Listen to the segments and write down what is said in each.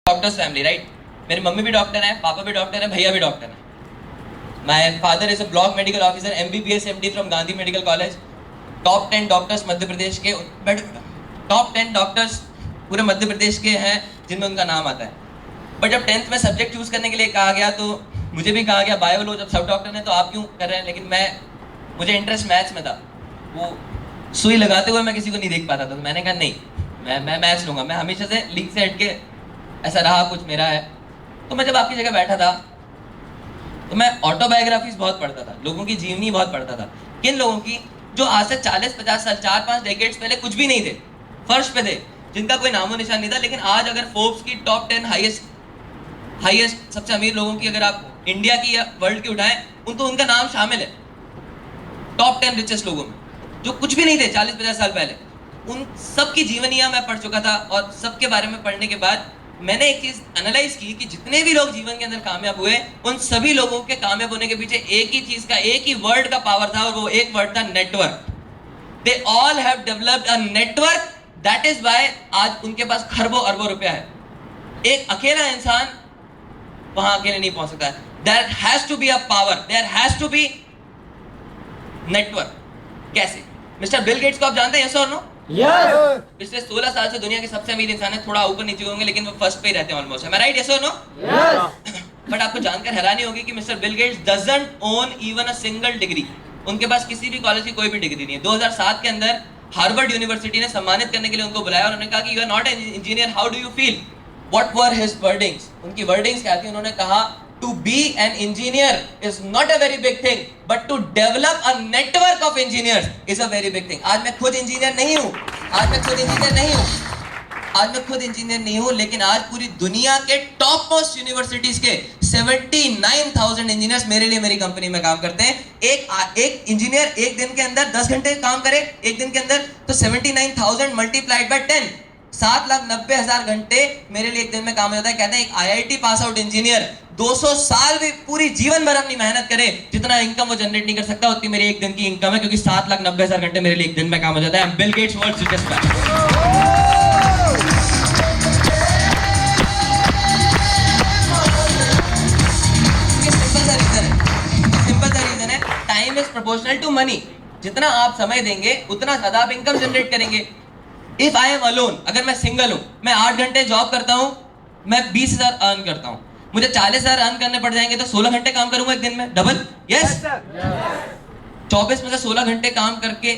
Doctors family, right? मेरी mummy भी doctor है, पापा भी डॉक्टर है, भैया भी डॉक्टर है. My father is a block medical officer, MBBS MD from Gandhi medical college. Top 10 doctors Madhya Pradesh के, टॉप 10 डॉक्टर्स पूरे मध्य प्रदेश के हैं जिनमें उनका नाम आता है. बट जब 10th में सब्जेक्ट चूज करने के लिए कहा गया तो मुझे भी कहा गया बायो लो, जब सब डॉक्टर ने तो आप क्यों कर रहे हैं, लेकिन मुझे इंटरेस्ट मैथ्स में था. वो सुई लगाते हुए मैं किसी को नहीं देख पाता था, तो मैंने कहा नहीं, मैं मैथ्स लूंगा. मैं हमेशा से लीग से हट के ऐसा रहा कुछ मेरा है. तो मैं जब आपकी जगह बैठा था तो मैं ऑटोबायोग्राफीज बहुत पढ़ता था, लोगों की जीवनी बहुत पढ़ता था. किन लोगों की जो आज से 40-50 साल, 4-5 डेकेड्स पहले कुछ भी नहीं थे, फर्श पे थे, जिनका कोई नामो निशान नहीं था. लेकिन आज अगर फोर्ब्स की टॉप 10 हाईएस्ट सबसे अमीर लोगों की अगर आप इंडिया की या वर्ल्ड की उठाएं, तो उनका नाम शामिल है टॉप 10 रिचेस्ट लोगों में, जो कुछ भी नहीं थे 40-50 साल पहले. उन सब की जीवनियां मैं पढ़ चुका था, और सबके बारे में पढ़ने के बाद मैंने एक चीज एनालाइज की कि जितने भी लोग जीवन के अंदर कामयाब हुए, उन सभी लोगों के कामयाब होने के पीछे एक ही चीज का, एक ही वर्ड का पावर था, और वो एक वर्ड था network. They all have developed a network, that is why आज उनके पास खरबों अरबों रुपया है. एक अकेला इंसान वहां अकेले नहीं पहुंच सकता है. There has to be a power, there has to be network. कैसे? मिस्टर बिल गेट्स को आप जानते हैं, यस और नो? Yes. पिछले 16 साल से दुनिया के सबसे अमीर इंसान है. थोड़ा ऊपर नीचे होंगे लेकिन वो फर्स्ट पे ही रहते हैं almost. Am I right? Yes or no? Yes. But आपको जानकर हैरानी होगी कि mister Bill gets doesn't own even a single degree. उनके पास किसी भी कॉलेज की कोई भी डिग्री नहीं है. 2007 के अंदर हार्वर्ड यूनिवर्सिटी ने सम्मानित करने के लिए उनको बुलाया और उन्होंने कहा कि you are not an engineer, how do you feel? What were his wordings? उनकी वर्डिंग्स क्या थी? उन्होंने कहा to be an engineer is not a very big thing, but to develop a network of engineers is a very big thing. आज मैं खुद engineer नहीं हूँ, लेकिन आज पूरी दुनिया के टॉप मोस्ट यूनिवर्सिटीज के 79,000 इंजीनियर्स मेरे लिए मेरी कंपनी में काम करते हैं. एक इंजीनियर एक दिन के अंदर 10 घंटे काम करे एक दिन के अंदर, तो 79,000 मल्टीप्लाइड बाय 10, 7,90,000 घंटे मेरे लिए एक दिन में काम हो जाता है. कहते हैं एक IIT पास आउट इंजीनियर 200 साल भी पूरी जीवन भर अपनी मेहनत करे, जितना इनकम वो जनरेट नहीं कर सकता, उतनी मेरी एक दिन की इनकम है, क्योंकि 7,90,000 घंटे मेरे लिए एक दिन में काम हो जाता है. Bill Gates world's richest man. Simple सा रीजन है, time is proportional to money. जितना आप समय देंगे उतना ज्यादा आप इनकम जनरेट करेंगे. इफ आई एम अलोन, अगर मैं सिंगल हूं, मैं 8 घंटे जॉब करता हूं, मैं 20,000 अर्न करता हूं, मुझे 40,000 अर्न करने पड़ जाएंगे, तो 16 घंटे काम करूंगा एक दिन में, डबल. यस. 24 में से 16 घंटे काम करके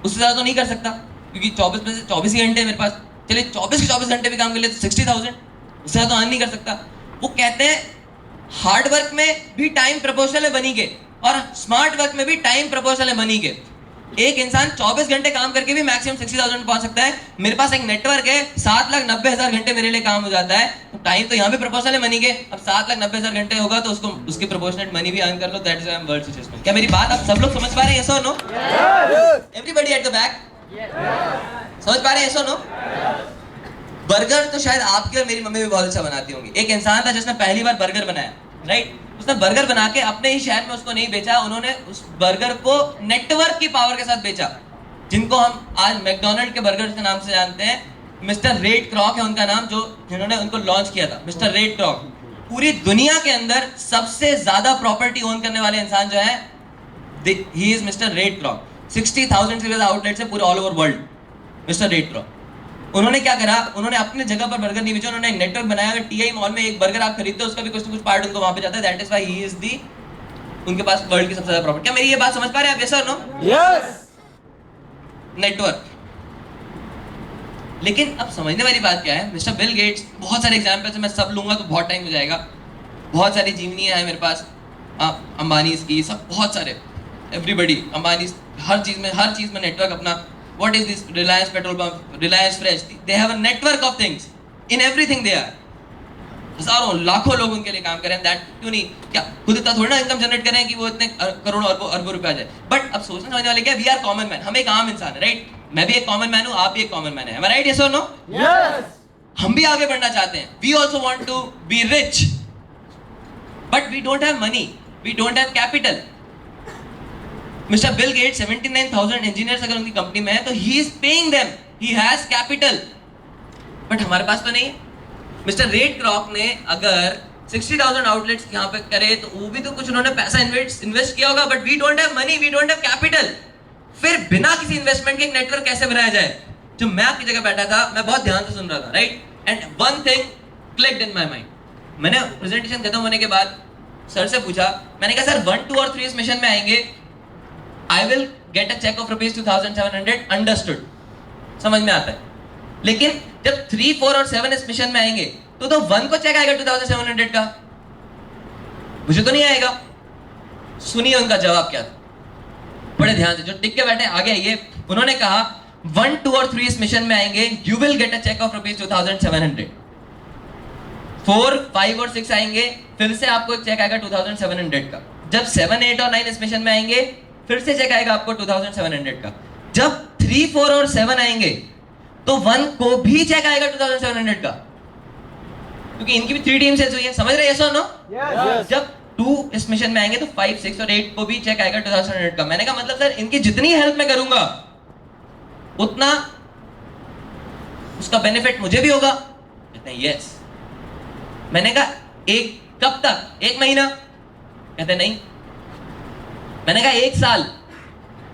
उससे ज्यादा तो नहीं कर सकता, क्योंकि 24 में से 24 ही घंटे मेरे पास. चलिए 24 के 24 घंटे भी काम कर ले तो 60,000, उससे ज्यादा तो अर्न नहीं कर सकता. वो कहते हैं हार्ड वर्क में भी टाइम प्रपोर्शनल है मनी के, और स्मार्ट वर्क में भी टाइम प्रपोर्शनल है मनी के. एक इंसान 24 घंटे काम करके भी मैक्सिमम 60,000 पहुंच सकता है. मेरे पास एक नेटवर्क है, 7,90,000 घंटे मेरे लिए काम हो जाता है. तो टाइम तो यहाँ भी प्रोपोर्शनल है मनी के. अब 7,90,000 घंटे होगा तो उसको उसकी प्रोपोर्शनल मनी भी अर्न कर लो. That is why I am world richest man. क्या मेरी बात आप सब लोग समझ पा रहे हैं? यस और no? Everybody at the back समझ पा रहे हैं? यस और नो? बर्गर तो शायद आपकी और मेरी मम्मी भी बहुत अच्छा बनाती होंगी. एक इंसान था जिसने पहली बार बर्गर बनाया, राइट? उसने बर्गर बना के अपने ही शहर में उसको नहीं बेचा, उन्होंने उस बर्गर को नेटवर्क की पावर के साथ बेचा. जिनको हम आज मैकडॉनल्ड के बर्गर के नाम से जानते हैं, मिस्टर रेड क्रॉक है उनका नाम, जिन्होंने उनको लॉन्च किया था. मिस्टर रेड क्रॉक पूरी दुनिया के अंदर सबसे ज्यादा प्रॉपर्टी ओन करने वाले इंसान जो है, he is mister Ray Kroc. 60,000 से ज्यादा आउटलेट्स है पूरे all over world. Mister Ray Kroc, उन्होंने क्या करा? उन्होंने अपने जगह पर बर्गर नहीं बेचा, उन्होंने एक नेटवर्क बनाया. अगर TI मॉल में एक बर्गर आप खरीदते हो, उसका भी कुछ ना कुछ पार्ट उनको वहां पे जाता है. That is why he is the, उनके पास वर्ल्ड की सबसे ज्यादा प्रॉपर्टी. क्या मेरी ये बात समझ पा रहे हैं आप? यस और नो? Yes. नेटवर्क. लेकिन अब समझने वाली बात क्या है, मिस्टर बिल गेट्स, बहुत सारे एग्जाम्पल्स हैं, मैं सब लूंगा तो बहुत टाइम हो जाएगा. बहुत सारी जीवनियां हैं मेरे पास, अंबानी की, सब बहुत सारे, एवरीबडी अंबानी, हर चीज में नेटवर्क अपना. What is this Reliance petrol pump, Reliance Fresh? They have a network of things. In everything they are. हजारों लाखों लोग उनके लिए काम करें. दैट क्यों नहीं? क्या खुद इतना थोड़ा ना इनकम जनरेट करें कि वो इतने करोड़ों अरबों रुपए आ जाए? बट अब सोचने समझने वाले क्या, वी आर कॉमन मैन. हम एक आम इंसान है, राइट? मैं भी एक कॉमन मैन हूँ, आप भी एक कॉमन मैन है. राइट? यस और नो? Yes. हम भी आगे बढ़ना चाहते हैं. We also want to be rich, but we don't have money, we don't have capital. Mister Bill Gate 79,000 engineers अगर उनकी कंपनी में है, तो he is paying them, he has capital, but हमारे पास तो नहीं है. मिस्टर रेड क्रॉक ने अगर 60,000 आउटलेट्स यहाँ पे करे तो वो भी तो कुछ उन्होंने पैसा इन्वेस्ट किया होगा, but we don't have money, we don't have capital. फिर बिना किसी इन्वेस्टमेंट के एक नेटवर्क कैसे बनाया जाए? जब मैं आपकी जगह बैठा था, मैं बहुत ध्यान से सुन रहा था, right? And one thing clicked in my mind. मैंने प्रेजेंटेशन खत्म होने के बाद सर से पूछा, मैंने कहा सर 1, 2 और 3 इस मिशन में आएंगे, I will get a cheque of ₹2,700, understood, समझ में आता है। लेकिन जब 3, 4 और 7 इस मिशन में आएंगे तो 1 को चेक आएगा 2,700 का, मुझे तो नहीं आएगा। सुनिए उनका जवाब क्या था, बड़े ध्यान से, जो टिक के बैठे आगे आइए। उन्होंने कहा 1, 2 और 3 इस मिशन में आएंगे, you will get a cheque of ₹2,700। 4, 5 और 6 आएंगे, फिर से आपको एक चेक आएगा 2,700 का। जब 7, 8 और 9 इस मिशन में आएंगे, फिर से चेक आएगा आपको 2,700 का। जब 3, 4 और 7 आएंगे तो 1 को भी चेक आएगा 2,700 का, क्योंकि इनकी भी 3 टीम सेल्स हुई है, समझ रहे हैं yes or no? Yes. जब 2 इस मिशन में आएंगे तो 5, 6 और 8 को भी चेक आएगा 2,700 का। मैंने कहा मतलब सर इनकी जितनी हेल्प मैं करूंगा उतना उसका बेनिफिट मुझे भी होगा। कहते हैं यस। मैंने कहा एक कब तक? 1 महीना? कहते नहीं। मैंने कहा 1 साल?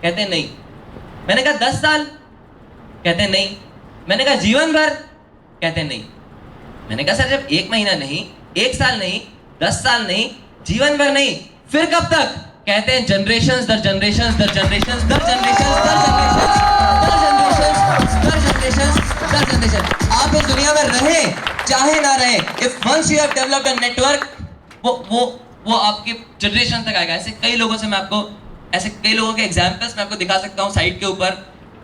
कहते नहीं। मैंने कहा 10 साल? कहते नहीं। मैंने कहा जीवन भर? कहते नहीं। मैंने कहा सर जब 1 महीना नहीं, 1 साल नहीं, 10 साल नहीं, जीवन भर नहीं, फिर कब तक? कहते हैं जनरेशंस दर जनरेशंस दर जनरेशंस दर जनरेशंस दर जनरेशंस दर जनरेशंस दर जनरेशंस दर जनरेशन। आप इस दुनिया में रहे चाहे ना रहे, if once you have developed a network, वो आपके जनरेशन तक आएगा। ऐसे कई लोगों से मैं आपको, ऐसे कई लोगों के एग्जांपल्स मैं आपको दिखा सकता हूँ साइट के ऊपर,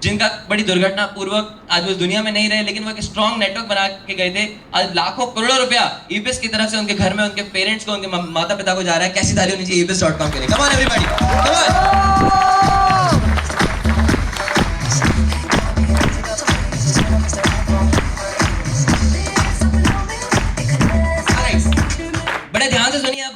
जिनका बड़ी दुर्घटना पूर्वक आज वो इस दुनिया में नहीं रहे, लेकिन वो एक स्ट्रॉन्ग नेटवर्क बना के गए थे। आज लाखों करोड़ों रुपया ईबिस की तरफ से उनके घर में उनके पेरेंट्स को, उनके माता पिता को जा रहा है। कैसी ताली होनी चाहिए ईबिस.com के लिए। Come on everybody, come on.